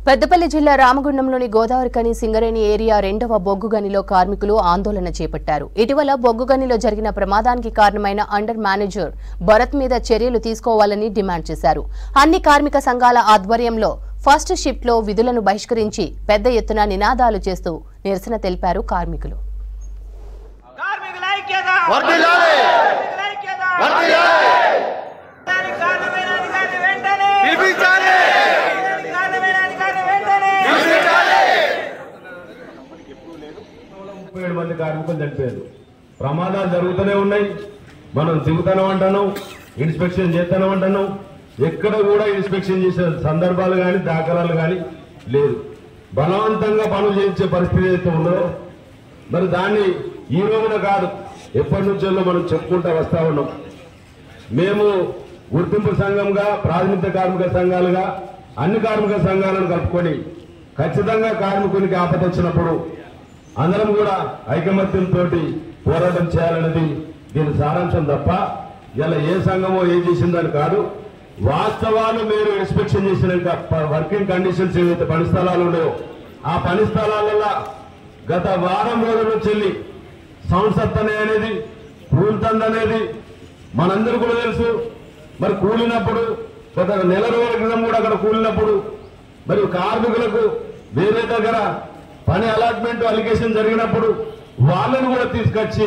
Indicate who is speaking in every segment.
Speaker 1: పెద్దపల్లి జిల్లా రామగుండంలోని గోదావరికని సింగరేణి ఏరియా 2వ బొగ్గు గనిలో కార్మికులు ఆందోళన చేపట్టారు. ఇటీవల బొగ్గు గనిలో జరిగిన ప్రమాదానికి కారణమైన అండర్ మేనేజర్ భరత్ మీద చర్యలు తీసుకోవాలని డిమాండ్ చేశారు. అన్ని కార్మిక సంఘాల ఆధ్వర్యంలో ఫస్ట్ షిఫ్ట్ లో విధులను బహిష్కరించి పెద్ద ఎత్తున నినాదాలు చేస్తూ నిరసన తెలిపారు కార్మికులు.
Speaker 2: మంది కార్మికులు చనిపోయారు. ప్రమాదాలు జరుగుతూనే ఉన్నాయి. మనం దిగుతానం అంటాను, ఇన్స్పెక్షన్ చేస్తానం అంటాను. ఎక్కడ కూడా ఇన్స్పెక్షన్ చేసే సందర్భాలు కానీ దాఖలాలు కానీ లేదు. బలవంతంగా పనులు చేయించే పరిస్థితి అయితే ఉందో మరి దాన్ని ఈ రోజున కాదు, ఎప్పటి నుంచో మనం చెప్పుకుంటూ వస్తా ఉన్నాం. మేము గుర్తింపు సంఘంగా, ప్రాథమిక కార్మిక సంఘాలుగా అన్ని కార్మిక సంఘాలను కలుపుకొని ఖచ్చితంగా కార్మికునికి ఆపద వచ్చినప్పుడు అందరం కూడా ఐకమత్యంతో పోరాటం చేయాలనేది దీని సారాంశం తప్ప ఇలా ఏ సంఘమో ఏం చేసిందని కాదు. వాస్తవాలు మీరు ఇన్స్పెక్షన్ చేసినాక వర్కింగ్ కండిషన్స్ ఏవైతే పని స్థలాలు ఉన్నాయో ఆ పని స్థలాలలో గత వారం రోజుల నుంచి వెళ్ళి సంసత్తనే అనేది, కూల్తంది అనేది మనందరూ కూడా తెలుసు. మరి కూలినప్పుడు గత నెల రోజుల క్రితం కూడా అక్కడ కూలినప్పుడు మరి కార్మికులకు వేరే దగ్గర పని అలాట్మెంట్ అలిగేషన్ జరిగినప్పుడు వాళ్ళని కూడా తీసుకొచ్చి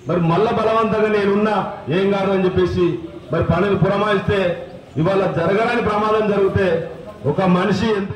Speaker 2: మరి మళ్ళా బలవంతంగా నేనున్నా ఏం కాదు అని చెప్పేసి మరి పనులు పురమాయిస్తే ఇవాళ జరగడానికి ప్రమాదం జరిగితే ఒక మనిషి ఎంత